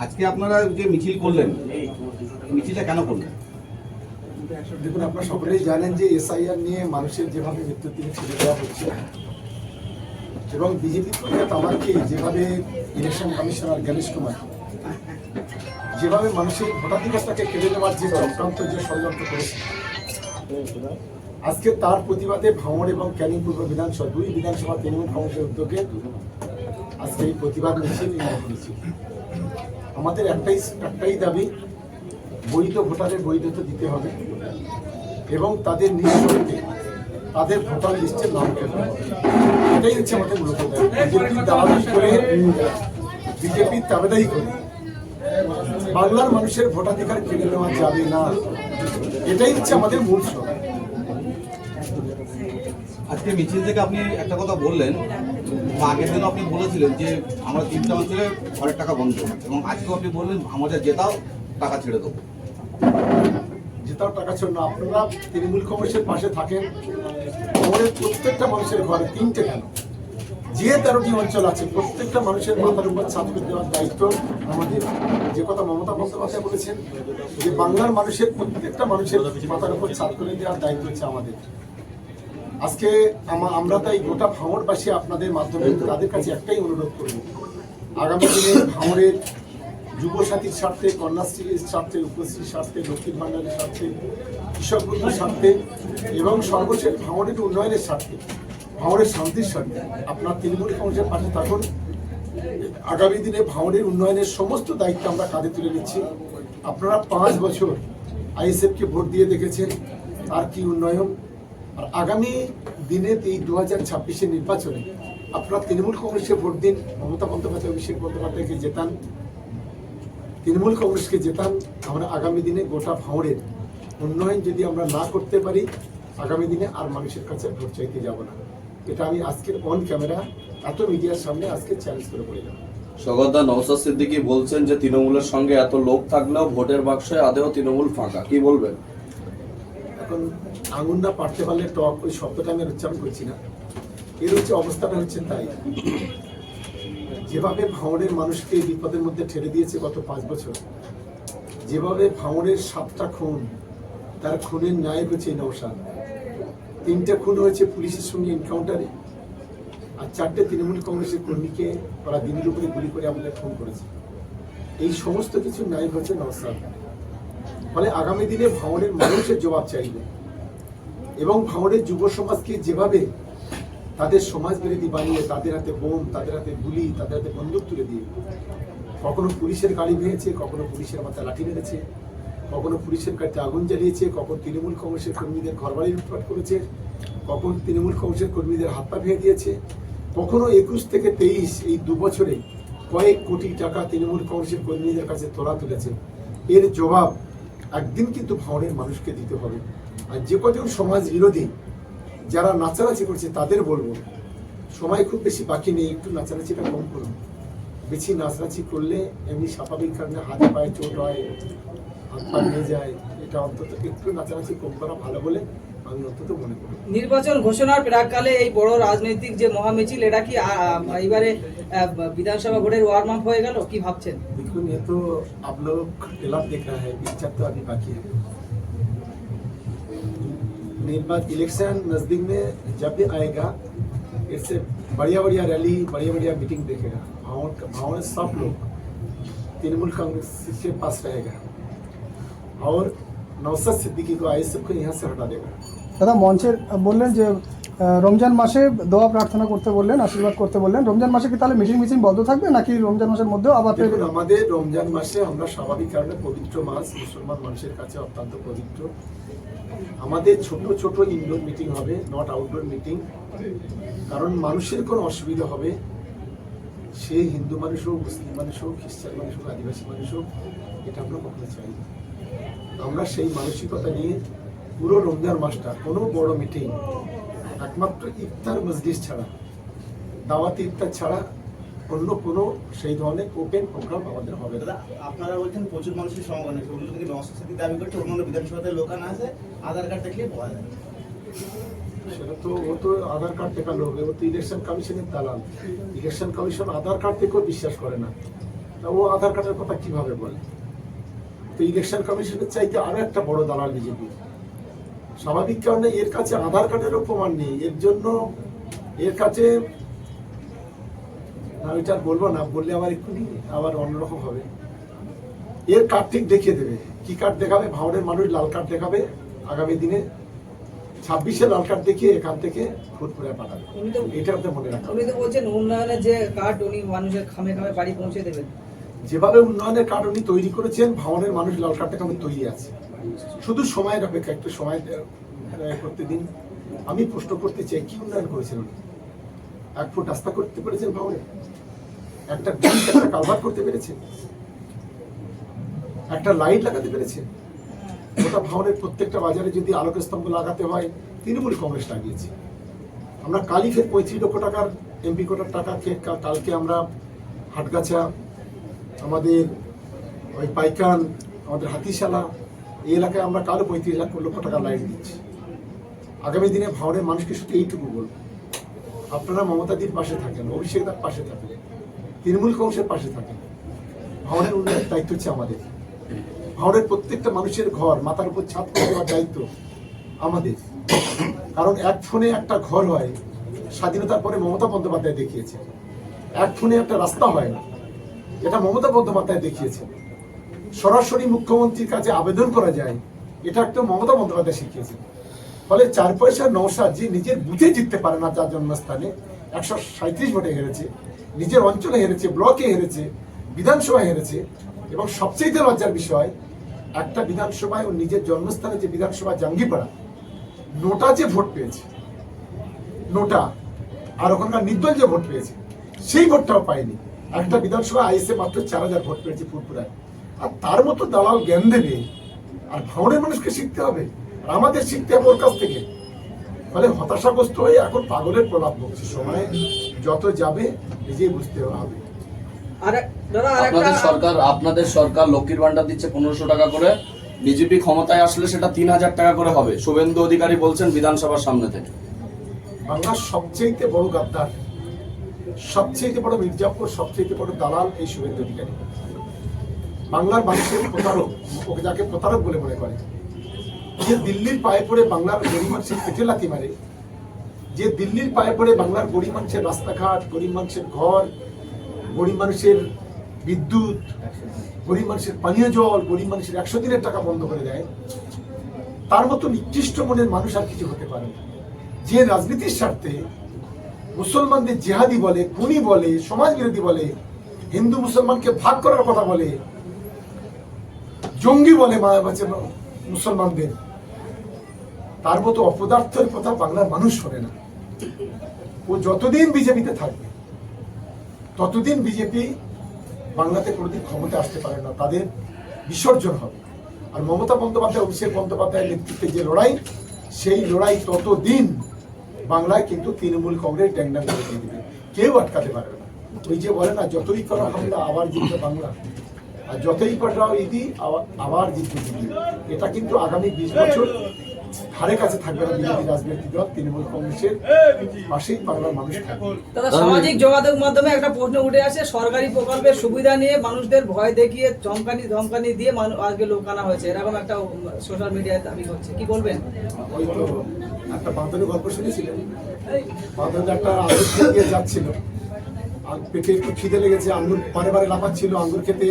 আজকে আপনারা যে মিছিল করলেন, মিছিলটা কেন করলেন? দেখুন, আপনারা সকলেই জানেন যে এসআইআর নিয়ে মানুষের যেভাবে মৃত্যুর দিকে ছেড়ে দেওয়া হচ্ছে এবং বিজেপি প্রধান আমাকে যেভাবে ইলেকশন কমিশনার গণেশ কুমার যেভাবে মানুষের ভোটাধিকারটাকে কেড়ে নেওয়ার যে চক্রান্ত যে ষড়যন্ত্র করেছে, আজকে তার প্রতিবাদে ভাঙড় এবং ক্যানিং পূর্ব বিধানসভা দুই বিধানসভা তৃণমূল কংগ্রেসের উদ্যোগে আজকে এই প্রতিবাদ মিছিল করেছি। আমাদের একটাই দাবি, বৈধ ভোটারের বৈধতা দিতে হবে এবং তাদের নিঃশর্তে তাদের ভোটার লিস্টের নাম ফেলতে হবে। এটাই হচ্ছে আমাদের মূলত বিজেপির দাবিদারি করে বাংলার মানুষের ভোটাধিকার কেড়ে নেওয়া যাবে না, এটাই হচ্ছে আমাদের মূল স্লোগান। আজকে মিছিল থেকে আপনি একটা কথা বললেন, আগের দিনও আপনি বলেছিলেন যে আমরা 3টা অঞ্চলে ঘরের টাকা বন্ধ, এবং আজকেও আপনি বললেন আমাদের জেতাও টাকা ছেড়ে দেবো। জেতাও টাকা ছেড়ে না, আপনারা তৃণমূল কংগ্রেসের পাশে থাকেন। আমাদের প্রত্যেকটা মানুষের ঘরে 3টে কেন, যে 13টি অঞ্চল আছে প্রত্যেকটা মানুষের মাথার উপর ছাদ করে দেওয়ার দায়িত্ব আমাদের। যে কথা মমতা বন্দ্যোপাধ্যায় বলেছেন যে বাংলার মানুষের প্রত্যেকটা মানুষের মাথার উপর ছাদ করে দেওয়ার দায়িত্ব হচ্ছে আমাদের। আজকে আমরা তাই গোটা ভাঙড়বাসী আপনাদের মাধ্যমে তাদের কাছে একটাই অনুরোধ করব, আগামী দিনে ভাঙড়ের যুবসাথীর স্বার্থে, কন্যাশ্রীর স্বার্থে, উপশ্রীর স্বার্থে, লক্ষ্মীর ভাণ্ডারের স্বার্থে, কৃষক বন্ধুর স্বার্থে এবং সর্বশেষ ভাঙড়ের উন্নয়নের স্বার্থে, ভাঙড়ের শান্তির স্বার্থে আপনার তৃণমূল কংগ্রেসের পাশে থাকুন। আগামী দিনে ভাঙড়ের উন্নয়নের সমস্ত দায়িত্ব আমরা কাঁধে তুলে নিচ্ছি। আপনারা 5 বছর আইএসএফকে ভোট দিয়ে দেখেছেন আর কি উন্নয়ন। আর আগামী দিনে এই 2026-এর নির্বাচনে আপনারা তৃণমূল কংগ্রেসকে ভোট দিন, মমতা বন্দ্যোপাধ্যায়, অভিষেক বন্দ্যোপাধ্যায়কে জেতান, তৃণমূল কংগ্রেসকে জেতান। আমরা আগামী দিনে গোটা ভাঙড়ের উন্নয়ন যদি আমরা না করতে পারি, আগামী দিনে আর মানুষের কাছে ভোট চাইতে যাব না। এটা আমি আজকের অন ক্যামেরা এত মিডিয়ার সামনে আজকে চ্যালেঞ্জ করে বলে যাব। সগতদা, নওশাদ সিদ্দিকী বলছেন যে তৃণমূলের সঙ্গে এত লোক থাকলেও ভোটের বাক্সে আদেও তৃণমূল ফাঁকা, কি বলবেন? এখন আঙুন না পারতে পারলে টক, ওই শব্দটা আমি উচ্চারণ করছি না। এর হচ্ছে অবস্থাটা হচ্ছে তাই, যেভাবে ভাঙড়ের মানুষকে বিপদের মধ্যে ঠেলে দিয়েছে গত 5 বছর, যেভাবে ভাঙড়ের 7টা খুন, তার খুনের নায়ক হচ্ছে নওশাদ। 3টে খুন হয়েছে পুলিশের সঙ্গে এনকাউন্টারে, আর 4টে তৃণমূল কংগ্রেসের কর্মীকে ওরা দিনের উপরে গুলি করে আমাদের খুন করেছে। এই সমস্ত কিছু নায়ক হচ্ছে নওশাদ। ফলে আগামী দিনে ভাঙড়ের মানুষের জবাব চাইবে এবং ভাঙড়ের যুব সমাজকে যেভাবে তাদের সমাজ বিরোধী বানিয়ে তাদের হাতে বোম, তাদের হাতে গুলি, তাদের হাতে বন্দুক তুলে দিয়ে কখনো পুলিশের গাড়ি ভেঙেছে, কখনো পুলিশের মাথায় লাঠি মেরেছে, কখনো পুলিশের গাড়িতে আগুন জ্বালিয়েছে, কখন তৃণমূল কংগ্রেসের কর্মীদের ঘরবাড়ি লুটপাট করেছে, কখন তৃণমূল কংগ্রেসের কর্মীদের হাত পা ভেঙে দিয়েছে, কখনো 21 থেকে 23 এই 2 বছরে কয়েক কোটি টাকা তৃণমূল কংগ্রেসের কর্মীদের কাছে তোলা তুলেছে। এর জবাব একদিন কিন্তু ভাঙড়ের মানুষকে দিতে হবে। আর যে কজন সমাজ বিরোধী যারা নাচানাচি করছে তাদের বলবো, সময় খুব বেশি বাকি নেই, একটু নাচানাচিটা কম করুন। বেশি নাচানাচি করলে এমনি স্বাভাবিক কারণে হাতে পায়ে চোট হয়, হাত পা নিয়ে যায়, এটা অন্তত একটু নাচানাচি কম করা ভালো বলে আমি অন্তত মনে করি। নির্বাচন ঘোষণার প্রাককালে এই বড় রাজনৈতিক যে মহামিছিল, এটা কি এবারে বিধানসভা ভোটের ওয়ার্ম আপ হয়ে গেল, কি ভাবছেন? দেখুন, ये तो आप लोग ट्रेलर देख रहा है, पिक्चर तो अभी बाकी है। निर्वाचन इलेक्शन नजदीक में जब भी आएगा, इससे बढ़िया बढ़िया रैली, बढ़िया बढ़िया मीटिंग देखेगा। भावड़ सब लोग तृणमूल कांग्रेस के पास रहेगा और नौशाद सिद्दीकी को आईएसएफ को यहाँ से हटा देगा। দাদা, মঞ্চের বললেন যে রমজান মাসে দোয়া প্রার্থনা করতে বললেন, আশীর্বাদ করতে বললেন। রমজান মাসে কি তাহলে মিটিং বন্ধ থাকবে নাকি রমজান মাসের মধ্যেও আবার? দেখুন, আমাদের রমজান মাসে আমরা স্বাভাবিক কারণে পবিত্র মাস, মুসলমান মানুষের কাছে অত্যন্ত পবিত্র। আমাদের ছোট ছোট ইনডোর মিটিং হবে, নট আউটডোর মিটিং। কারণ মানুষের কোনো অসুবিধা হবে, সে হিন্দু মানুষ হোক, মুসলিম মানুষ হোক, খ্রিস্টান মানুষ হোক, আদিবাসী মানুষ হোক, এটা আমরা কখনো চাই না। আমরা সেই মানসিকতা নিয়ে পুরো রমজান মাসটা কোনো বড় মিটিং, একমাত্র ইফতার মজলিস ছাড়া, দাওয়াতি ইফতার ছাড়া অন্য কোনো সেই ধরনের ওপেন প্রোগ্রাম আমাদের হবে না। আপনারা বলছেন প্রচুর মানুষের সমাগম, ওগুলো থেকে নওশাদ সিদ্দিকী দাবি করছে অন্য বিধানসভাতে লোক আনা আছে, আধার কার্ড দেখলে পাওয়া যায়। সেটা তো ও তো আধার কার্ড দেখানো হবে, ও তো ইলেকশন কমিশনের দালাল। ইলেকশন কমিশন আধার কার্ড থেকেও বিশ্বাস করে না। তা ও আধার কার্ডের কথা কিভাবে বলে? তো ইলেকশন কমিশনের চাইতে আরো একটা বড় দালাল বিজেপি। স্বাভাবিক কারণে এর কাছে আধার কার্ডেরও প্রমাণ নেই, এর জন্য এর কাছে আমি এটা আর বলবো না, বললে আবার এক্ষুনি আবার অন্যরকম হবে। এর কার্ড ঠিক দেখিয়ে দেবে, কি কার্ড দেখাবে? ভাঙড়ের মানুষ লাল কার্ড দেখাবে আগামী দিনে, 26-এ লাল কার্ড দেখিয়ে এখান থেকে ফুটপুরে পাঠাবে। উনি তো এটা আপনি মনে রাখবেন। উনি তো বলছেন উন্নয়নের যে কার্ড উনি মানুষের খামে খামে বাড়ি পৌঁছে দেবেন। যেভাবে উন্নয়নের কার্ড উনি তৈরি করেছেন, ভাঙড়ের মানুষ লাল কার্ডটা কেমন তৈরি আছে, শুধু সময়ের অপেক্ষা, একটু সময় করতে দিন। আমি প্রশ্ন করতে চাই, কি উন্নয়ন করেছেন উনি? 1 ফুট রাস্তা করতে পেরেছেন ভাঙড়ে? একটা ব্রিজ, একটা কালভার্ট করতে পেরেছেন? একটা লাইট লাগাতে পেরেছেন? গোটা ভাঙড়ের প্রত্যেকটা বাজারে যদি আলোকের স্তম্ভ লাগাতে হয়, তৃণমূল কংগ্রেস লাগিয়েছে। আমরা কালই ফের 35 লক্ষ টাকার এমপি কোটার টাকা কালকে আমরা হাটগাছা, আমাদের ওই পাইকান, আমাদের হাতিশালা, এই এলাকায় আমরা কালও 35 লক্ষ টাকা লাইট দিচ্ছি। আগামী দিনে ভাঙড়ের মানুষকে শুধু এইটুকু বলবো, আপনারা মমতাদির পাশে থাকেন, অভিষেক দার পাশে থাকেন, তৃণমূল কংগ্রেসের পাশে থাকেন। ভাঙড়ের উন্নয়নের দায়িত্ব হচ্ছে আমাদের। ভাঙড়ের প্রত্যেকটা মানুষের ঘর, মাথার উপর ছাদ করে দেওয়ার দায়িত্ব আমাদের। কারণ এক ফোনে একটা ঘর হয়, স্বাধীনতার পরে মমতা বন্দ্যোপাধ্যায় দেখিয়েছে। এক ফোনে একটা রাস্তা হয় না, এটা মমতা বন্দ্যোপাধ্যায় দেখিয়েছে। সরাসরি মুখ্যমন্ত্রীর কাছে আবেদন করা যায়, এটা একটা মমতা বন্দ্যোপাধ্যায় শিখিয়েছে। ফলে 4 পয়সার নওশাদ যে নিজের বুথে জিততে পারে না, যার জন্মস্থানে 137 ভোটে হেরেছে, নিজের অঞ্চলে হেরেছে, ব্লকে হেরেছে, বিধানসভায় হেরেছে, এবং সবচেয়ে লজ্জার বিষয়, একটা বিধানসভায় ও নিজের জন্মস্থানে যে বিধানসভা জাঙ্গিপাড়া, নোটা যে ভোট পেয়েছে, নোটা, আর ওখানকার নির্দল যে ভোট পেয়েছে, সেই ভোটটাও পায়নি। একটা বিধানসভা আইএসএ মাত্র 4000 ভোট পেয়েছে ফুরপুরায়। আর তার মতো দালাল জ্ঞান দেবে, আর ভাঙড়ের মানুষকে শিখতে হবে, আর আমাদের শিখতে হবে ওর কাছ থেকে। ফলে হতাশাগ্রস্ত হয়ে এখন পাগলের প্রলাপ বকছে। সময় যত যাবে নিজেই বুঝতে হবে। আর দাদা আপনাদের সরকার লক্ষ্মীর ভান্ডার দিচ্ছে 1500 টাকা করে, বিজেপি ক্ষমতায় আসলে সেটা 3000 টাকা করে হবে, শুভেন্দু অধিকারী বলছেন বিধানসভার সামনে থেকে। বাংলার সবচেয়ে বড় গাদ্দার, সবচেয়ে বড় মির্জাপুর, সবচেয়ে বড় দালাল এই শুভেন্দু অধিকারী। বাংলার মানুষের প্রতারক, ওকে যাকে প্রতারক বলে মনে করে, যে দিল্লির পায়ে পড়ে বাংলার গরিব মানুষের পেটে লাথি মারে, যে দিল্লির পায়ে পড়ে বাংলার গরিব মানুষের রাস্তাঘাট, গরিব মানুষের ঘর, গরিব মানুষের বিদ্যুৎ, গরিব মানুষের পানীয় জল, গরিব মানুষের 100 দিনের টাকা বন্ধ করে দেয়, তার মতো নিকৃষ্ট মনের মানুষ আর কিছু হতে পারে না। যে রাজনীতির স্বার্থে মুসলমানদের জেহাদি বলে, খুনি বলে, সমাজ বিরোধী বলে, হিন্দু মুসলমানকে ভাগ করার কথা বলে, জঙ্গি বলে মুসলমানদের, তার মতো অপদার্থের কথা বাংলার মানুষ শোনে না। ও যতদিন বিজেপিতে থাকবে, ততদিন বিজেপি বাংলাতে কোনোদিন ক্ষমতা আসতে পারে না, তাদের বিসর্জন হবে। আর মমতা বন্দ্যোপাধ্যায়, অভিষেক বন্দ্যোপাধ্যায়ের নেতৃত্বে যে লড়াই, সেই লড়াই ততদিন বাংলায় কিন্তু তৃণমূল কংগ্রেস ড্যাংডাং করে দিয়ে দেবে, কেউ আটকাতে পারবে না। ওই যে বলে না, যতই করা হামলা আবার জিতবে বাংলা, আর যতই পাঠাও ইদি আবার জিতবে দিদি। এটা কিন্তু আগামী 20 বছর ধারে কাছে থাকবে না বিজেপি রাজনৈতিক দল, তৃণমূল কংগ্রেসের পাশেই বাংলার মানুষ থাকবে। দাদা, সামাজিক যোগাযোগ মাধ্যমে একটা প্রশ্ন উঠে আসে, সরকারি প্রকল্পের সুবিধা নিয়ে মানুষদের ভয় দেখিয়ে ধমকানি দিয়ে আজকে লোক আনা হয়েছে, এরকম একটা সোশ্যাল মিডিয়ায় দাবি হচ্ছে, কি বলবেন? ওই তো একটা বাঁধনের গল্প শুনেছিলেন, বাঁধনে একটা আঙুর খেতে যাচ্ছিল, আর পেটে একটু খিদে লেগেছে, আঙুর বারে বারে লাফাচ্ছিল আঙুর খেতে,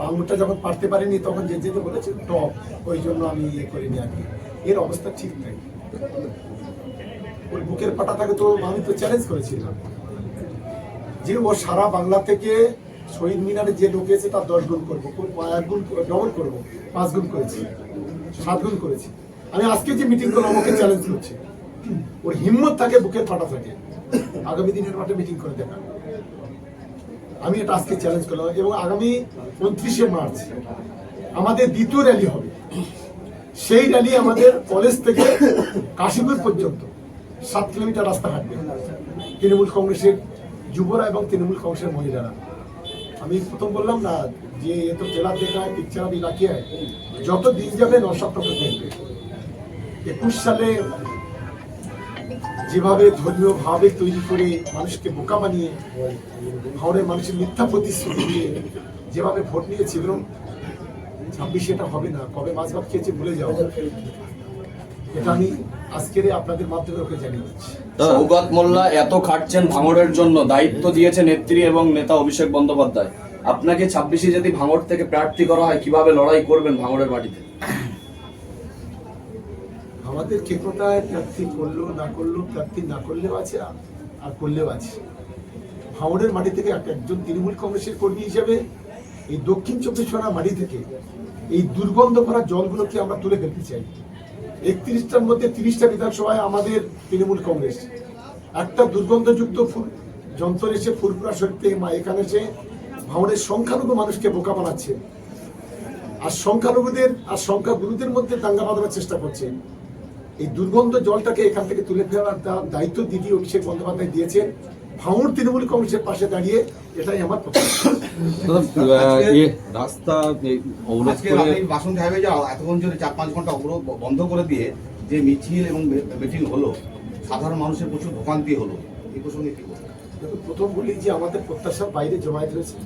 আঙুরটা যখন পারতে পারেনি তখন যেতে বলেছে টপ, ওই জন্য আমি ইয়ে করিনি আর কি। এর অবস্থা ঠিক নাই, ওর বুকের পাটাটাকে তো আমি তো চ্যালেঞ্জ করেছিলাম যে ও সারা বাংলা থেকে শহীদ মিনারে যে লোক এসে তার 10 গুণ করবো, 1 গুণ ডবল করবো, 5 গুণ করেছি, 7 গুণ করেছি। আমি আজকে যে মিটিং করলাম ওকে চ্যালেঞ্জ করছি, ওর হিম্মত থাকে বুকের ফাটা থাকে, আগামী দিনের মাঠে মিটিং করে দেখা। আমি এটা আজকে চ্যালেঞ্জ করলাম, এবং আগামী 29শে মার্চ আমাদের দ্বিতীয় র্যালি হবে। সেই র্যালি আমাদের কলেজ থেকে কাশীপুর পর্যন্ত 7 কিলোমিটার রাস্তা হাঁটবে তৃণমূল কংগ্রেসের যুবরা এবং তৃণমূল কংগ্রেসের মহিলারা। আমি প্রথম বললাম না যে এ তো জেলা দেখা হয়, পিকচার আমি রাখি হয়, যত দিন যাবে নশাক্ত দেখবে। 21 সালে যেভাবে ধর্মীয় ভাবে তৈরি করে মানুষকে বোকা বানিয়ে ভাঙড়ের মানুষের মিথ্যা প্রতিশ্রুতি দিয়ে যেভাবে ভোট নিয়েছিল, 26 এটা হবে না, কবে মাছ ভাত খেয়েছে ভুলে যাও। এটা আমি আজকের আপনাদের মাধ্যমে ওকে জানিয়ে দিচ্ছি। সৌগত মোল্লা এত খাটছেন ভাঙড়ের জন্য, দায়িত্ব দিয়েছে নেত্রী এবং নেতা অভিষেক বন্দ্যোপাধ্যায়। আপনাকে 26-এ যদি ভাঙড় থেকে প্রার্থী করা হয়, কিভাবে লড়াই করবেন ভাঙড়ের মাটিতে? আমাদের কে কোথায় প্রার্থী করলো না করলো, প্রার্থী না করলেও আছে আর করলেও আছে। ভাঙড়ের মাটি থেকে একজন তৃণমূল কংগ্রেসের কর্মী হিসেবে এই দক্ষিণ 24 পরগনা মাটি থেকে এই দুর্গন্ধ করা জলগুলোকে আমরা তুলে ফেলতে চাই। 31টার মধ্যে 30টা বিধানসভায় আমাদের তৃণমূল কংগ্রেস একটা দুর্গন্ধযুক্ত যন্ত্র এসে ফুরপুরা শরীর থেকে এখানে এসে ভাঙড়ের সংখ্যালঘু মানুষকে বোকা বানাচ্ছে, আর সংখ্যাগুরুদের মধ্যে দাঙ্গা বাঁধানোর চেষ্টা করছে। এই দুর্গন্ধ জলটাকে এখান থেকে তুলে ফেলার দায়িত্ব দিদি অভিষেক বন্দ্যোপাধ্যায় দিয়েছেন। ভাঙড় তৃণমূল কংগ্রেসের পাশে দাঁড়িয়ে এটাই আমার প্রত্যাশা। রাস্তা অবরোধ আজকে করে আপনি বাসন্তী হাইওয়ে যা এতক্ষণ ধরে 4-5 ঘন্টা অবরোধ বন্ধ করে দিয়ে যে মিছিল এবং মিটিং হলো, সাধারণ মানুষের প্রচুর ভোগান্তি হলো, এই প্রসঙ্গে কি বলবেন? দেখুন, প্রথম বলি যে আমাদের প্রত্যাশার বাইরে জমায়েত হয়েছে,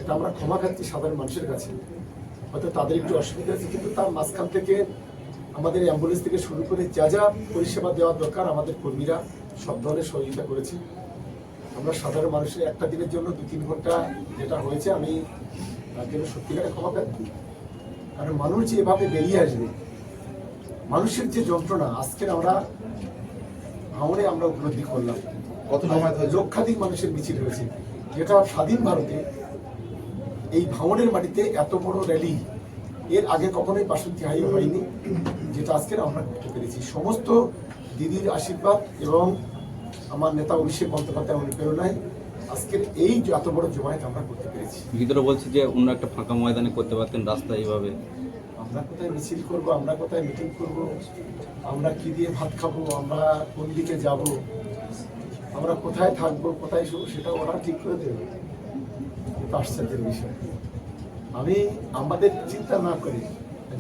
এটা আমরা ক্ষমা খাচ্ছি সাধারণ মানুষের কাছে। হয়তো তাদের একটু অসুবিধা আছে, কিন্তু তার মাঝখান থেকে আমাদের অ্যাম্বুলেন্স থেকে শুরু করে যা যা পরিষেবা দেওয়া দরকার আমাদের কর্মীরা সব ধরনের সহযোগিতা করেছে। আমরা সাধারণ মানুষের একটা দিনের জন্য 2-3 ঘন্টা যেটা হয়েছে, আমি তার জন্য সত্যিকারে ক্ষমা প্রার্থী। কারণ মানুষ যে এভাবে বেরিয়ে আসবে, মানুষের যে যন্ত্রণা আজকের আমরা ভাঙড়ে আমরা উপলব্ধি করলাম। কত জমায়েত হয়েছে? লক্ষাধিক মানুষের মিছিল হয়েছে, যেটা স্বাধীন ভারতে এই ভাঙড়ের মাটিতে এত বড় র্যালি এর আগে কখনোই বাসন্তী হাইওয়ে হয়নি, যেটা আজকের আমরা করতে পেরেছি। সমস্ত দিদির আশীর্বাদ এবং আমার নেতা অভিষেক বন্দ্যোপাধ্যায় অনুপ্রেরণায় আজকের এই এত বড় জমায়েত আমরা করতে পেরেছি। ভিতরে বলছে যে অন্য একটা ফাঁকা ময়দানে করতে পারতেন, রাস্তা এইভাবে। আমরা কোথায় মিছিল করব, আমরা কোথায় মিটিং করব, আমরা কি দিয়ে ভাত খাবো, আমরা কোন দিকে যাব, আমরা কোথায় থাকবো, কোথায় শুবো, সেটা ওরা ঠিক করে দেবে। এটা আশ্চর্যের বিষয়। আমি আমাদের চিন্তা না করে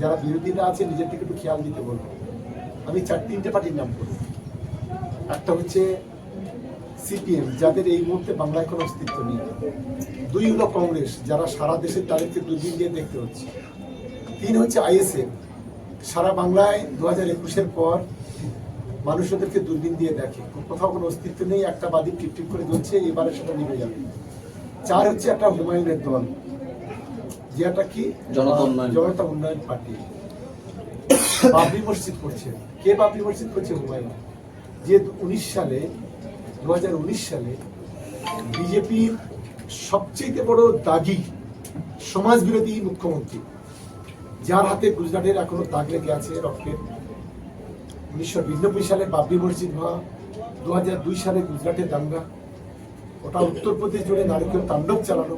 যারা বিরোধীরা আছে নিজের দিকে একটু খেয়াল দিতে বলবো। আমি 4-3টে পার্টির নাম করব। একটা হচ্ছে সিপিএম, যাদের এই মুহূর্তে বাংলায় কোনো অস্তিত্ব নেই। 2 হলো কংগ্রেস, যারা সারা দেশের তাদেরকে দুদিন দিয়ে দেখতে হচ্ছে। 3 হচ্ছে আইএসএফ, সারা বাংলায় 2021-এর পর মানুষ ওদেরকে দুর্দিন দিয়ে দেখে, কোথাও কোনো অস্তিত্ব নেই, একটা বাদী টিপটিপ করে জ্বলছে, এবারে সেটা নিভে যাবে। 4 হচ্ছে একটা হুমায়ুনের দল, যেটা কি জনতা উন্নয়ন পার্টি। বাবরি মসজিদ করছে কে? বাবরি মসজিদ করছে হুমায়ুন, যে 2019 সালে বিজেপির সবচেয়ে বড় দাগি সমাজ বিরোধী মুখ্যমন্ত্রী, যার হাতে গুজরাটের এখনো দাগ লেগে আছে রক্তের। 1992 সালে বাবরি মসজিদ ভাঙা, 2002 সালে গুজরাটের দাঙ্গা, ওটা উত্তরপ্রদেশ জুড়ে নারকেল তাণ্ডব চালানো।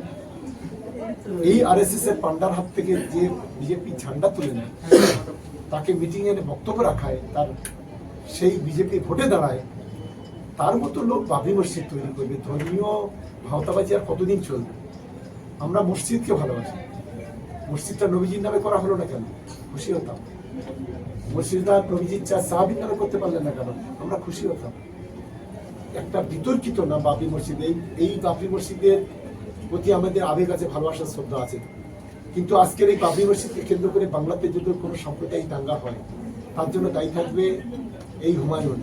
এই আরএসএস এর পান্ডার হাত থেকে যে বিজেপি ঝান্ডা তুলে নেয়, তাকে মিটিং এনে বক্তব্য রাখায়, তার সেই বিজেপি ভোটে দাঁড়ায়, তার মতো লোক বাবরি মসজিদ তৈরি করবে। ধর্মীয় ভাওতাবাজি আর কতদিন চলবে? আমরা মসজিদকে ভালোবাসি। মসজিদটা নবীজির নামে করা হলো না কেন? খুশি হতাম। মসজিদটা নবীজির সাহাবীর নামে করতে পারলেন না কেন? আমরা খুশি হতাম। একটা বিতর্কিত না বাবরি মসজিদ। এই বাবরি মসজিদের প্রতি আমাদের আবেগ আছে, ভালোবাসার শ্রদ্ধা আছে, কিন্তু আজকের এই বাবরি মসজিদকে কেন্দ্র করে বাংলাতে যদি কোনো সাম্প্রদায়িক দাঙ্গা হয়, তার জন্য দায়ী থাকবে এই হুমায়ুন।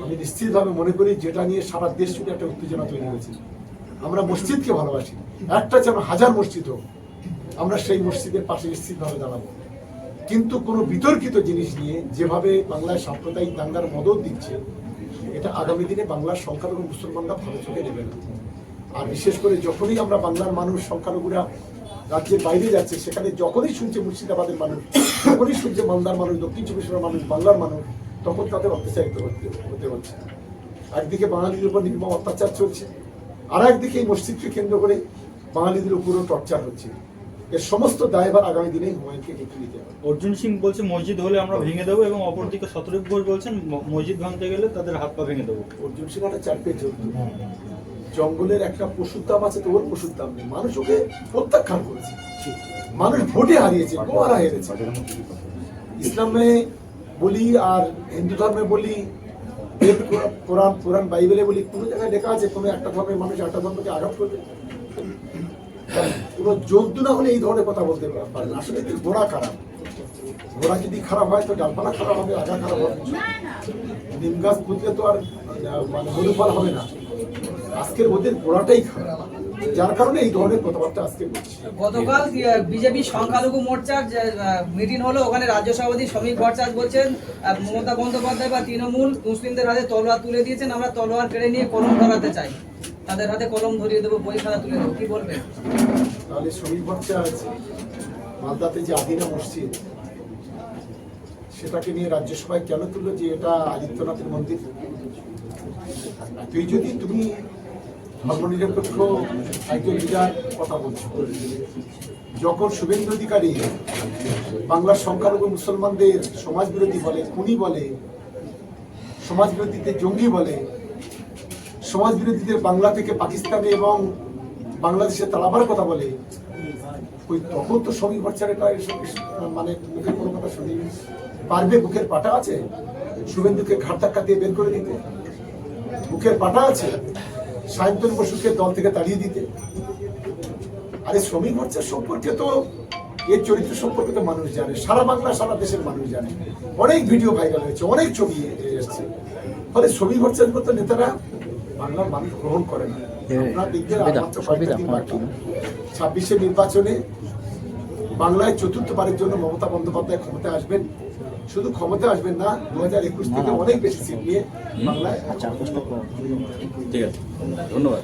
আমি নিশ্চিতভাবে মনে করি যেটা নিয়ে সারা দেশ জুড়ে একটা উত্তেজনা তৈরি হয়েছে। আমরা মসজিদকে ভালোবাসি, একটা যেন 1000 মসজিদ হোক, আমরা সেই মসজিদের পাশে নিশ্চিতভাবে দাঁড়াবো। কিন্তু কোনো বিতর্কিত জিনিস নিয়ে যেভাবে বাংলায় সাম্প্রদায়িক দাঙ্গার মদত দিচ্ছে, এটা আগামী দিনে বাংলার সংখ্যালঘু মুসলমানরা ভালো চোখে নেবে না। আর বিশেষ করে যখনই আমরা বাংলার মানুষ সংখ্যালঘুরা রাজ্যের বাইরে যাচ্ছে, সেখানে যখনই শুনছে মুর্শিদাবাদের মানুষ, যখনই শুনছে মালদার মানুষ, দক্ষিণ 24 পরগনার মানুষ, বাংলার মানুষ, তখন তাদের অত্যাচারিত হতে হচ্ছে। একদিকে বাঙালিদের উপর নির্মম অত্যাচার চলছে, আর একদিকে এই মসজিদকে কেন্দ্র করে বাঙালিদের উপরও টর্চার হচ্ছে। এর সমস্ত দায়ভার আগামী দিনে হুমায়ুনকে কিন্তু নিতে হবে। অর্জুন সিং বলছে মসজিদ হলে আমরা ভেঙে দেবো, এবং অপরদিকে শতরূপ ঘোষ বলছেন মসজিদ ভাঙতে গেলে তাদের হাত পা ভেঙে দেবো। অর্জুন সিং একটা 4 পেজ জন্তু। জঙ্গলের একটা পশুর দাম আছে, তো ওর পশুর দাম নেই। মানুষ ওকে প্রত্যাখ্যান করেছে, মানুষ ভোটে হারিয়েছে, গোয়ারা হেরেছে। ইসলামে বলি আর হিন্দু ধর্মে বলি, বেদ, কোরআন, পুরাণ, বাইবেলে বলি কোনো জায়গায় লেখা আছে কোনো একটা ধর্মের মানুষ একটা ধর্মকে আঘাত করবে? পুরো যোদ্ধ না হলে এই ধরনের কথা বলতে পারে না। আসলে এদের ঘোড়া খারাপ, ঘোড়া যদি খারাপ হয় তো ডালপালা খারাপ হবে, আগা খারাপ হবে। নিম গাছ পুঁতলে তো আর মানে মধুফল হবে না। আজকের ওদের ঘোড়াটাই খারাপ, যার কারণে এই ধরনের কথাবার্তা আজকে বলছি। গতকাল বিজেপি সংখ্যালঘু মোর্চার মিটিং হলো, ওখানে রাজ্য সভাপতি শ্রমিক ভট্টাচার্য বলছেন মমতা বন্দ্যোপাধ্যায় বা তৃণমূল মুসলিমদের হাতে তলোয়ার তুলে দিয়েছেন, আমরা তলোয়ার কেড়ে নিয়ে কলম ধরাতে চাই, তাদের হাতে কলম ধরিয়ে দেবো, বই খাতা তুলে দেবো। কি বলবেন? তাহলে শ্রমিক ভট্টাচার্য মালদাতে যে আদিনা মসজিদ সেটাকে নিয়ে রাজ্যসভায় কেন তুললো যে এটা আদিত্যনাথের মন্দির? তুমি ধর্মনিরপেক্ষ একজন লিডার কথা বলছো, যখন শুভেন্দু অধিকারী বাংলার সংখ্যালঘু মুসলমানদের সমাজ বিরোধী বলে, খুনি বলে, সমাজ বিরোধীদের জঙ্গি বলে, সমাজ বিরোধীদের বাংলা থেকে পাকিস্তানে এবং বাংলাদেশে তাড়াবার কথা বলে, ওই তখন তো শ্রমিক ভট্টাচার্য মানে মুখের কোনো কথা শুনি পারবে? বুকের পাটা আছে শুভেন্দুকে ঘাট ধাক্কা দিয়ে বের করে দিতে? বুকের পাটা আছে সায়ন্তন বসুকে দল থেকে তাড়িয়ে দিতে? আরে শ্রমিক ভট্টাচার্য সম্পর্কে তো, এর চরিত্র সম্পর্কে তো মানুষ জানে, সারা বাংলা সারা দেশের মানুষ জানে, অনেক ভিডিও ভাইরাল হয়েছে, অনেক ছবি এসছে। ফলে শ্রমিক ভট্টাচার্যের মতো নেতারা বাংলার মানুষ গ্রহণ করে না। আপনার দিকদের আর মাত্র কয়েকটা দিন বাকি। 26-এর নির্বাচনে বাংলায় চতুর্থবারের জন্য মমতা বন্দ্যোপাধ্যায় ক্ষমতায় আসবেন। শুধু ক্ষমতা আসবেন না, 2021 থেকে অনেক বেশি সিট নিয়ে বাংলায়। ঠিক আছে, ধন্যবাদ।